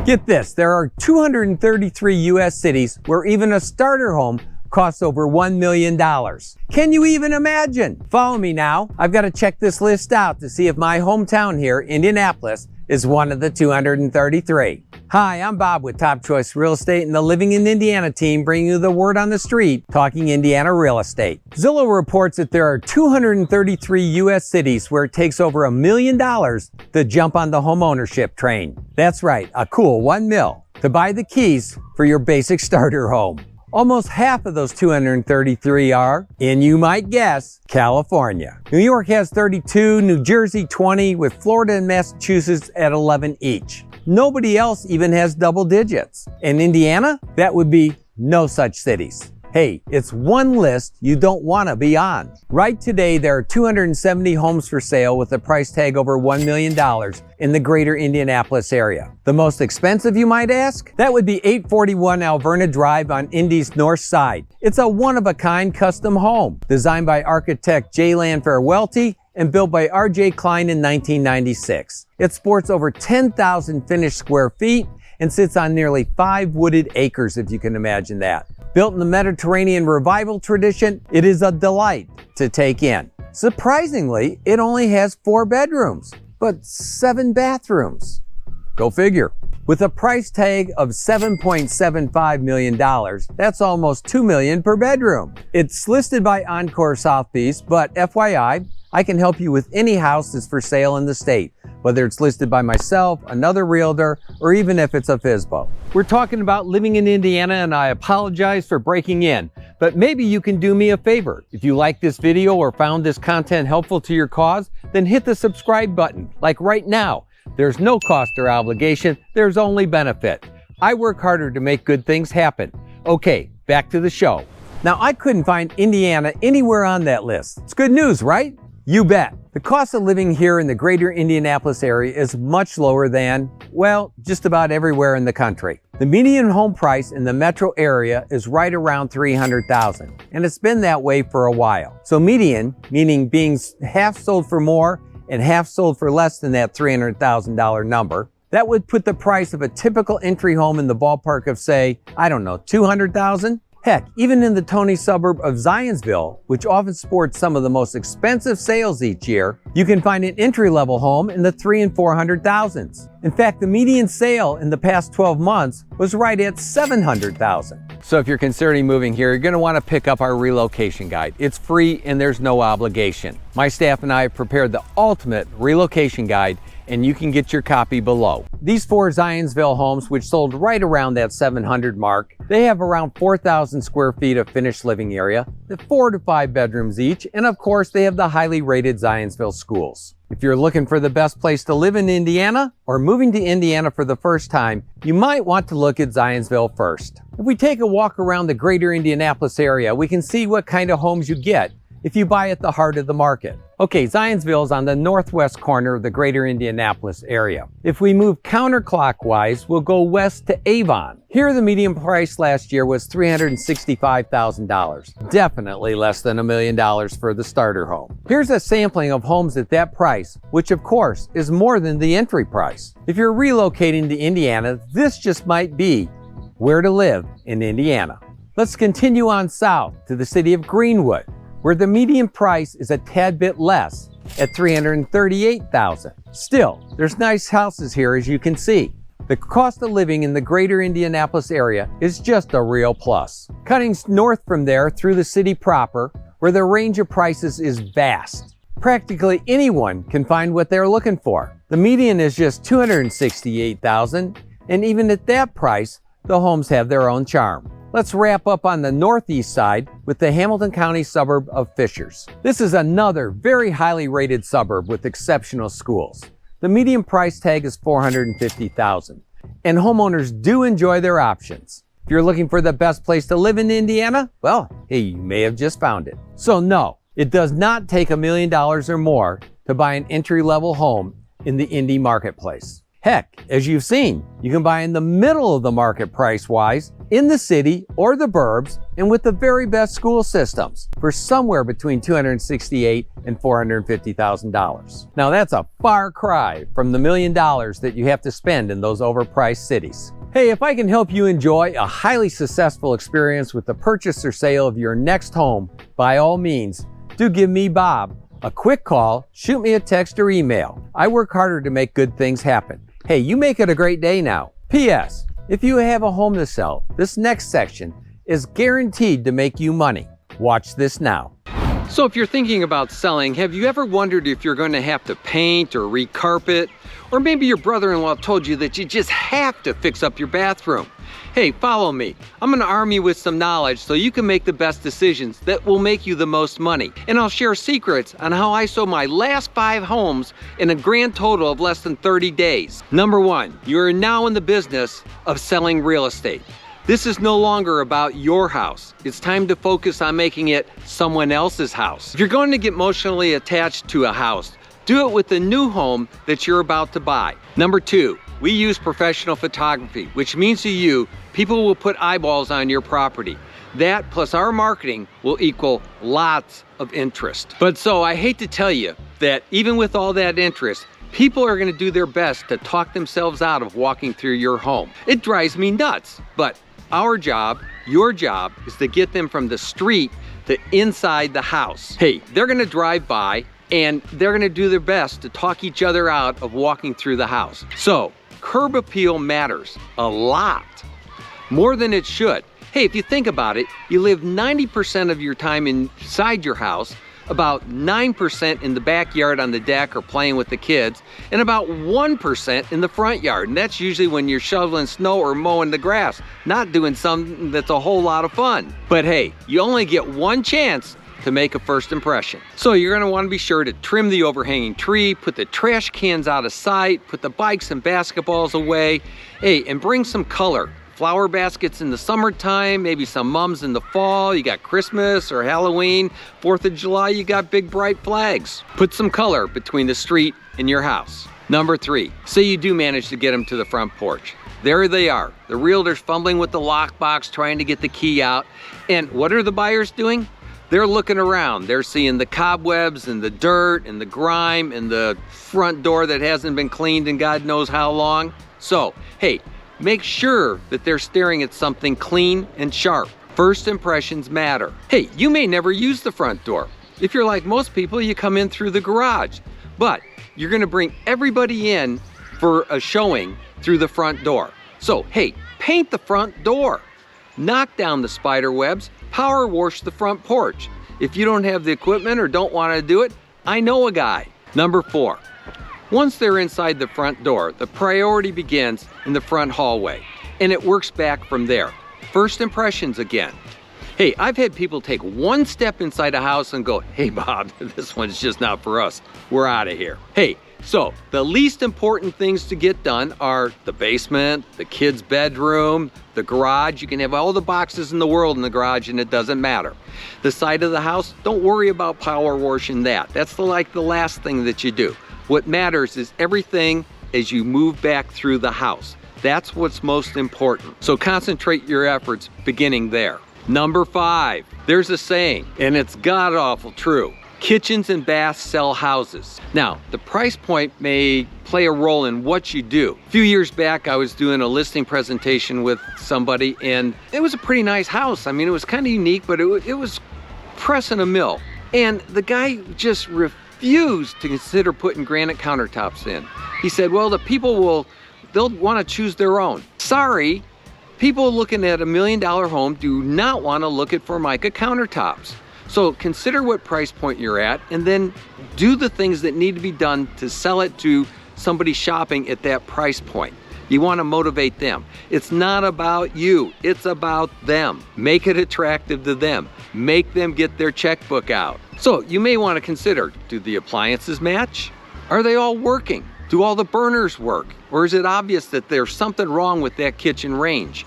Get this, there are 233 U.S. cities where even a starter home costs over $1 million. Can you even imagine? Follow me now. I've got to check this list out to see if my hometown here, Indianapolis, is one of the 233. Hi, I'm Bob with Top Choice Real Estate and the Living in Indiana team, bringing you the word on the street, talking Indiana real estate. Zillow reports that there are 233 U.S. cities where it takes over $1 million to jump on the home ownership train. That's right, a cool $1 million to buy the keys for your basic starter home. Almost half of those 233 are, and you might guess, California. New York has 32, New Jersey 20, with Florida and Massachusetts at 11 each. Nobody else even has double digits. And Indiana? That would be no such cities. Hey, it's one list you don't want to be on. Right today, there are 270 homes for sale with a price tag over $1 million in the greater Indianapolis area. The most expensive, you might ask? That would be 841 Alverna Drive on Indy's north side. It's a one-of-a-kind custom home, designed by architect J. Lanfair Welty and built by R.J. Klein in 1996. It sports over 10,000 finished square feet and sits on nearly 5 wooded acres, if you can imagine that. Built in the Mediterranean revival tradition, it is a delight to take in. Surprisingly, it only has 4 bedrooms, but 7 bathrooms. Go figure. With a price tag of $7.75 million, that's almost $2 million per bedroom. It's listed by Encore Sotheby's, but FYI, I can help you with any house that's for sale in the state, whether it's listed by myself, another realtor, or even if it's a FSBO. We're talking about living in Indiana, and I apologize for breaking in, but maybe you can do me a favor. If you like this video or found this content helpful to your cause, then hit the subscribe button, like right now. There's no cost or obligation, there's only benefit. I work harder to make good things happen. Okay, back to the show. Now, I couldn't find Indiana anywhere on that list. It's good news, right? You bet. The cost of living here in the greater Indianapolis area is much lower than, well, just about everywhere in the country. The median home price in the metro area is right around $300,000, and it's been that way for a while. So median, meaning being half sold for more and half sold for less than that $300,000 number, that would put the price of a typical entry home in the ballpark of, say, I don't know, $200,000? Heck, even in the Tony suburb of Zionsville, which often sports some of the most expensive sales each year, you can find an entry-level home in the $300,000 and $400,000s. In fact, the median sale in the past 12 months was right at $700,000. So if you're considering moving here, you're going to want to pick up our relocation guide. It's free and there's no obligation. My staff and I have prepared the ultimate relocation guide, and you can get your copy below. These 4 Zionsville homes, which sold right around that 700 mark, they have around 4,000 square feet of finished living area, 4 to 5 bedrooms each, and of course they have the highly rated Zionsville schools. If you're looking for the best place to live in Indiana, or moving to Indiana for the first time, you might want to look at Zionsville first. If we take a walk around the greater Indianapolis area, we can see what kind of homes you get if you buy at the heart of the market. Okay, Zionsville is on the northwest corner of the greater Indianapolis area. If we move counterclockwise, we'll go west to Avon. Here, the median price last year was $365,000. Definitely less than $1 million for the starter home. Here's a sampling of homes at that price, which of course is more than the entry price. If you're relocating to Indiana, this just might be where to live in Indiana. Let's continue on south to the city of Greenwood, where the median price is a tad bit less at $338,000. Still, there's nice houses here, as you can see. The cost of living in the greater Indianapolis area is just a real plus. Cutting north from there through the city proper, where the range of prices is vast. Practically anyone can find what they're looking for. The median is just $268,000, and even at that price, the homes have their own charm. Let's wrap up on the northeast side with the Hamilton County suburb of Fishers. This is another very highly rated suburb with exceptional schools. The median price tag is $450,000, and homeowners do enjoy their options. If you're looking for the best place to live in Indiana, well, hey, you may have just found it. So no, it does not take $1 million or more to buy an entry-level home in the Indy marketplace. Heck, as you've seen, you can buy in the middle of the market price-wise, in the city or the burbs, and with the very best school systems for somewhere between $268,000 and $450,000. Now that's a far cry from the $1 million that you have to spend in those overpriced cities. Hey, if I can help you enjoy a highly successful experience with the purchase or sale of your next home, by all means, do give me, Bob, a quick call, shoot me a text or email. I work harder to make good things happen. Hey, you make it a great day now. P.S. If you have a home to sell, this next section is guaranteed to make you money. Watch this now. So if you're thinking about selling, have you ever wondered if you're going to have to paint or recarpet? Or maybe your brother-in-law told you that you just have to fix up your bathroom. Hey, follow me. I'm going to arm you with some knowledge so you can make the best decisions that will make you the most money. And I'll share secrets on how I sold my last 5 homes in a grand total of less than 30 days. Number 1, you are now in the business of selling real estate. This is no longer about your house. It's time to focus on making it someone else's house. If you're going to get emotionally attached to a house, do it with the new home that you're about to buy. Number 2, we use professional photography, which means to you, people will put eyeballs on your property. That plus our marketing will equal lots of interest. But so I hate to tell you that even with all that interest, people are gonna do their best to talk themselves out of walking through your home. It drives me nuts, but our job, your job, is to get them from the street to inside the house. Hey, they're gonna drive by and they're gonna do their best to talk each other out of walking through the house. So, curb appeal matters a lot, more than it should. Hey, if you think about it, you live 90% of your time inside your house, about 9% in the backyard on the deck or playing with the kids, and about 1% in the front yard. And that's usually when you're shoveling snow or mowing the grass, not doing something that's a whole lot of fun. But hey, you only get one chance to make a first impression. So you're gonna wanna be sure to trim the overhanging tree, put the trash cans out of sight, put the bikes and basketballs away. Hey, and bring some color. Flower baskets in the summertime, maybe some mums in the fall. You got Christmas or Halloween, 4th of July, you got big bright flags. Put some color between the street and your house. Number 3, say you do manage to get them to the front porch. There they are. The realtor's fumbling with the lockbox, trying to get the key out. And what are the buyers doing? They're looking around. They're seeing the cobwebs and the dirt and the grime and the front door that hasn't been cleaned in God knows how long. So, hey, make sure that they're staring at something clean and sharp. First impressions matter. Hey, you may never use the front door. If you're like most people, you come in through the garage. But you're gonna bring everybody in for a showing through the front door. So, hey, paint the front door. Knock down the spider webs, power wash the front porch. If you don't have the equipment or don't want to do it, I know a guy. Number 4, once they're inside the front door, the priority begins in the front hallway, and it works back from there. First impressions again. Hey, I've had people take one step inside a house and go, hey Bob, this one's just not for us. We're out of here. Hey, so the least important things to get done are the basement, the kid's bedroom, the garage. You can have all the boxes in the world in the garage and it doesn't matter. The side of the house, don't worry about power washing that. That's like the last thing that you do. What matters is everything as you move back through the house. That's what's most important. So concentrate your efforts beginning there. Number 5, there's a saying, and it's god-awful true. Kitchens and baths sell houses. Now, the price point may play a role in what you do. A few years back, I was doing a listing presentation with somebody, and it was a pretty nice house. I mean, it was kind of unique, but it was pressing a mill. And the guy just refused to consider putting granite countertops in. He said, well, the people they'll want to choose their own. Sorry, people looking at $1 million home do not want to look at Formica countertops. So consider what price point you're at and then do the things that need to be done to sell it to somebody shopping at that price point. You want to motivate them. It's not about you, it's about them. Make it attractive to them. Make them get their checkbook out. So you may want to consider, do the appliances match? Are they all working? Do all the burners work? Or is it obvious that there's something wrong with that kitchen range?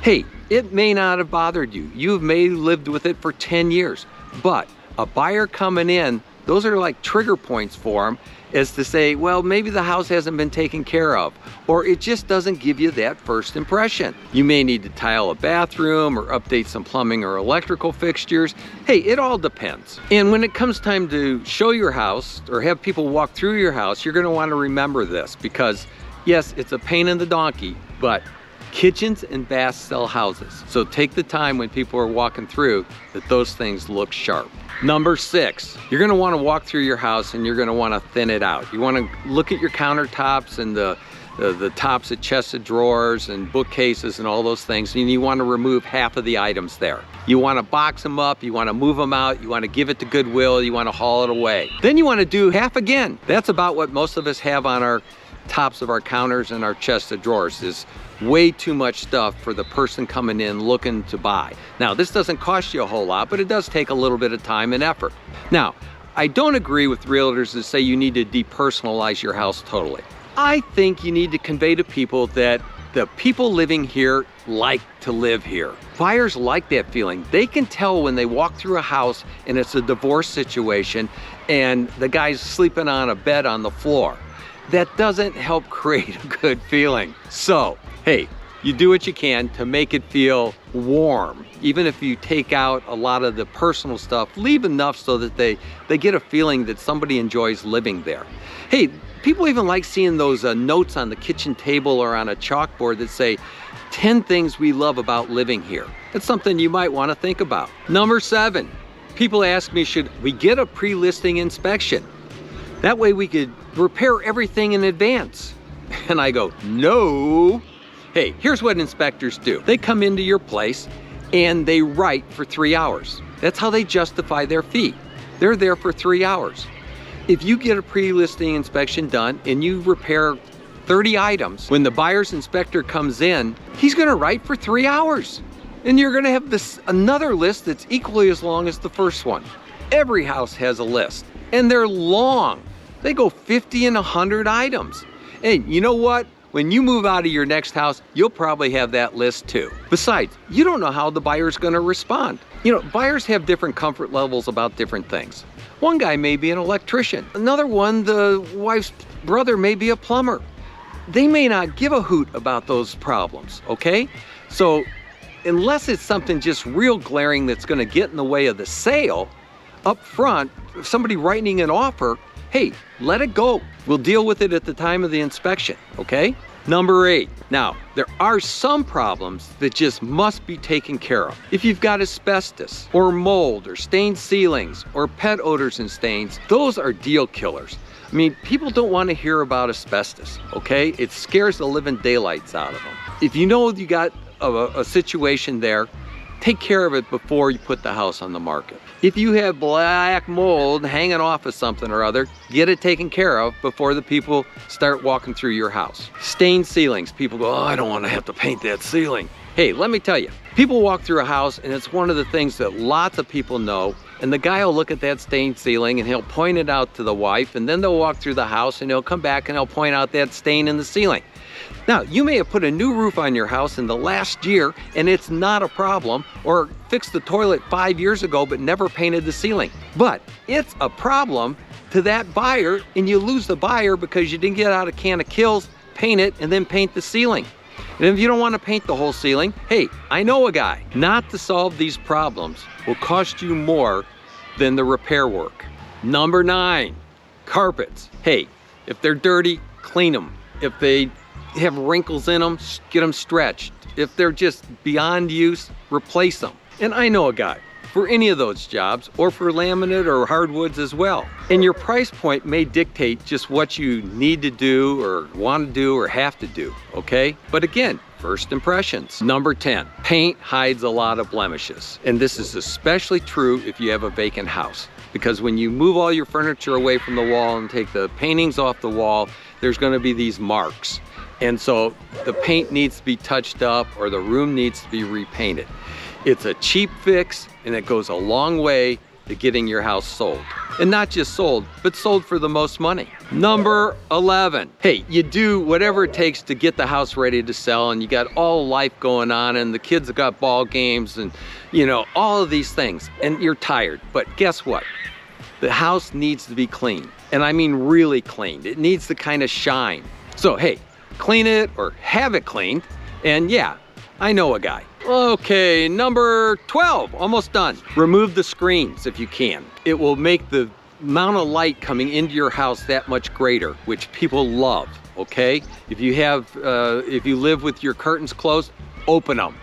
Hey, it may not have bothered you. You may have lived with it for 10 years. But a buyer coming in those are like trigger points for them, as to say, well, maybe the house hasn't been taken care of, or it just doesn't give you that first impression. You may need to tile a bathroom or update some plumbing or electrical fixtures. Hey, it all depends. And when it comes time to show your house or have people walk through your house, you're gonna wanna remember this, because yes, it's a pain in the donkey, but kitchens and baths sell houses. So take the time when people are walking through that those things look sharp. Number 6, you're gonna wanna walk through your house and you're gonna wanna thin it out. You wanna look at your countertops and the tops of chests of drawers and bookcases and all those things, and you wanna remove half of the items there. You wanna box them up, you wanna move them out, you wanna give it to Goodwill, you wanna haul it away. Then you wanna do half again. That's about what most of us have on our tops of our counters and our chests of drawers, is way too much stuff for the person coming in looking to buy. Now, this doesn't cost you a whole lot, but it does take a little bit of time and effort. Now, I don't agree with realtors that say you need to depersonalize your house totally. I think you need to convey to people that the people living here like to live here. Buyers like that feeling. They can tell when they walk through a house and it's a divorce situation and the guy's sleeping on a bed on the floor. That doesn't help create a good feeling. So, hey, you do what you can to make it feel warm. Even if you take out a lot of the personal stuff, leave enough so that they get a feeling that somebody enjoys living there. Hey, people even like seeing those notes on the kitchen table or on a chalkboard that say, 10 things we love about living here. That's something you might want to think about. Number 7, people ask me, should we get a pre-listing inspection? That way we could repair everything in advance. And I go, no. Hey, here's what inspectors do. They come into your place and they write for 3 hours. That's how they justify their fee. They're there for 3 hours. If you get a pre-listing inspection done and you repair 30 items, when the buyer's inspector comes in, he's gonna write for 3 hours. And you're gonna have another list that's equally as long as the first one. Every house has a list, and they're long. They go 50 and 100 items. And you know what? When you move out of your next house, you'll probably have that list too. Besides, you don't know how the buyer's gonna respond. You know, buyers have different comfort levels about different things. One guy may be an electrician. Another one, the wife's brother may be a plumber. They may not give a hoot about those problems, okay? So unless it's something just real glaring that's gonna get in the way of the sale, up front, if somebody writing an offer, hey, let it go. We'll deal with it at the time of the inspection, okay? Number 8, now, there are some problems that just must be taken care of. If you've got asbestos, or mold, or stained ceilings, or pet odors and stains, those are deal killers. I mean, people don't want to hear about asbestos, okay? It scares the living daylights out of them. If you know you got a situation there, take care of it before you put the house on the market. If you have black mold hanging off of something or other, get it taken care of before the people start walking through your house. Stained ceilings, people go, oh, I don't want to have to paint that ceiling. Hey, let me tell you, people walk through a house and it's one of the things that lots of people know, and the guy will look at that stained ceiling and he'll point it out to the wife, and then they'll walk through the house and he'll come back and he'll point out that stain in the ceiling. Now, you may have put a new roof on your house in the last year and it's not a problem, or fixed the toilet 5 years ago but never painted the ceiling. But it's a problem to that buyer, and you lose the buyer because you didn't get out a can of Kills, paint it, and then paint the ceiling. And if you don't want to paint the whole ceiling, hey, I know a guy. Not to solve these problems will cost you more than the repair work. Number 9, carpets. Hey, if they're dirty, clean them. If they have wrinkles in them, get them stretched. If they're just beyond use, replace them. And I know a guy for any of those jobs, or for laminate or hardwoods as well. And your price point may dictate just what you need to do or want to do or have to do, okay? But again, first impressions. Number 10, paint hides a lot of blemishes. And this is especially true if you have a vacant house, because when you move all your furniture away from the wall and take the paintings off the wall, there's gonna be these marks. And so the paint needs to be touched up, or the room needs to be repainted. It's a cheap fix, and it goes a long way to getting your house sold. And not just sold, but sold for the most money. Number 11, hey, you do whatever it takes to get the house ready to sell, and you got all life going on, and the kids have got ball games, and you know, all of these things, and you're tired. But guess what? The house needs to be clean, and I mean really cleaned. It needs the kind of shine. So hey, clean it or have it cleaned, and yeah, I know a guy. Okay, number 12, almost done. Remove the screens if you can. It will make the amount of light coming into your house that much greater, which people love, okay? If you live with your curtains closed, open them.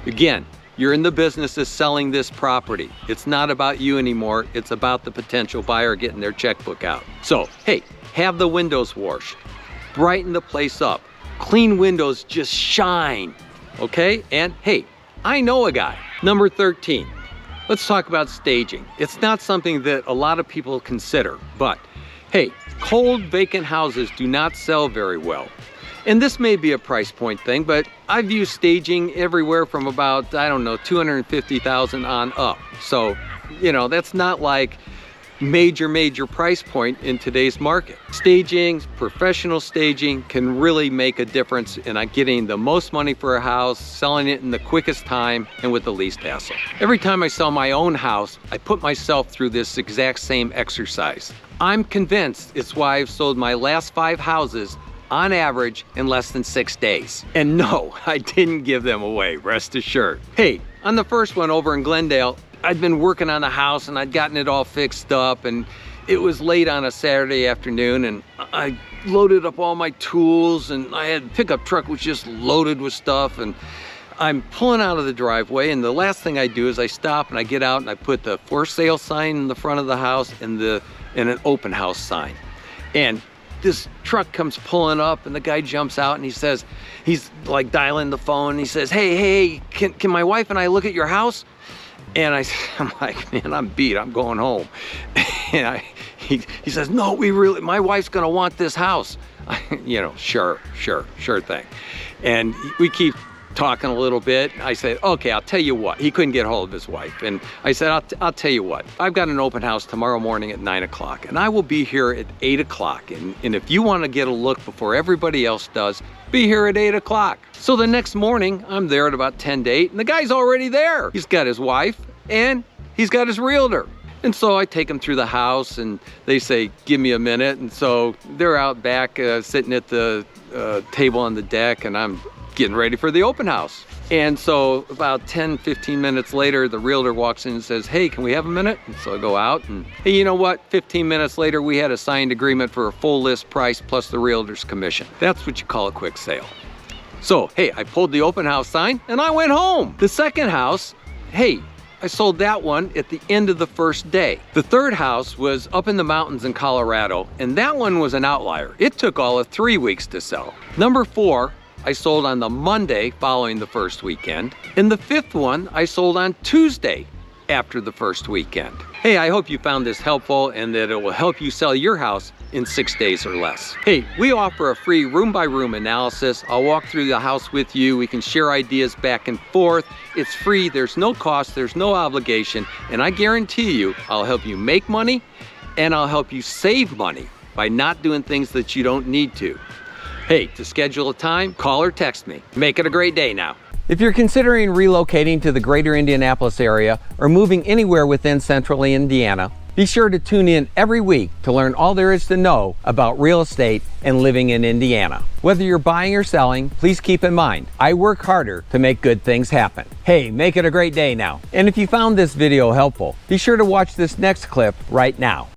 Again, you're in the business of selling this property. It's not about you anymore. It's about the potential buyer getting their checkbook out. So, hey, have the windows washed. Brighten the place up. Clean windows just shine, okay? And hey, I know a guy. Number 13, let's talk about staging. It's not something that a lot of people consider, but hey, cold vacant houses do not sell very well. And this may be a price point thing, but I've used staging everywhere from about, I don't know, $250,000 on up. So, you know, that's not like major price point in today's market. Staging, professional staging can really make a difference in getting the most money for a house, selling it in the quickest time, and with the least hassle. Every time I sell my own house, I put myself through this exact same exercise. I'm convinced it's why I've sold my last 5 houses on average in less than 6 days. And no, I didn't give them away, rest assured. Hey, on the first one over in Glendale, I'd been working on the house and I'd gotten it all fixed up, and it was late on a Saturday afternoon, and I loaded up all my tools, and I had a pickup truck was just loaded with stuff, and I'm pulling out of the driveway, and the last thing I do is I stop and I get out and I put the for sale sign in the front of the house and an open house sign. And this truck comes pulling up, and the guy jumps out and he says, he's like dialing the phone, and he says, hey, can my wife and I look at your house? And I'm like, man, I'm beat, I'm going home. And he says, no, my wife's gonna want this house. You know, sure thing. And we keep talking a little bit. I said, okay, I'll tell you what. He couldn't get a hold of his wife. And I said, I'll tell you what. I've got an open house tomorrow morning at 9 o'clock, and I will be here at 8 o'clock. And if you want to get a look before everybody else does, be here at 8 o'clock. So the next morning, I'm there at about 10 to 8, and the guy's already there. He's got his wife, and he's got his realtor. And so I take them through the house, and they say, give me a minute. And so they're out back sitting at the table on the deck, and I'm getting ready for the open house. And so about 10-15 minutes later, the realtor walks in and says, hey, can we have a minute? And so I go out, and hey, you know what? 15 minutes later, we had a signed agreement for a full list price plus the realtor's commission. That's what you call a quick sale. So, hey, I pulled the open house sign and I went home. The second house, hey, I sold that one at the end of the first day. The third house was up in the mountains in Colorado, and that one was an outlier. It took all of 3 weeks to sell. Number 4, I sold on the Monday following the first weekend. And the 5th one, I sold on Tuesday after the first weekend. Hey, I hope you found this helpful and that it will help you sell your house in 6 days or less. Hey, we offer a free room-by-room analysis. I'll walk through the house with you. We can share ideas back and forth. It's free, there's no cost, there's no obligation, and I guarantee you, I'll help you make money and I'll help you save money by not doing things that you don't need to. Hey, to schedule a time, call or text me. Make it a great day now. If you're considering relocating to the greater Indianapolis area or moving anywhere within central Indiana, be sure to tune in every week to learn all there is to know about real estate and living in Indiana. Whether you're buying or selling, please keep in mind, I work harder to make good things happen. Hey, make it a great day now. And if you found this video helpful, be sure to watch this next clip right now.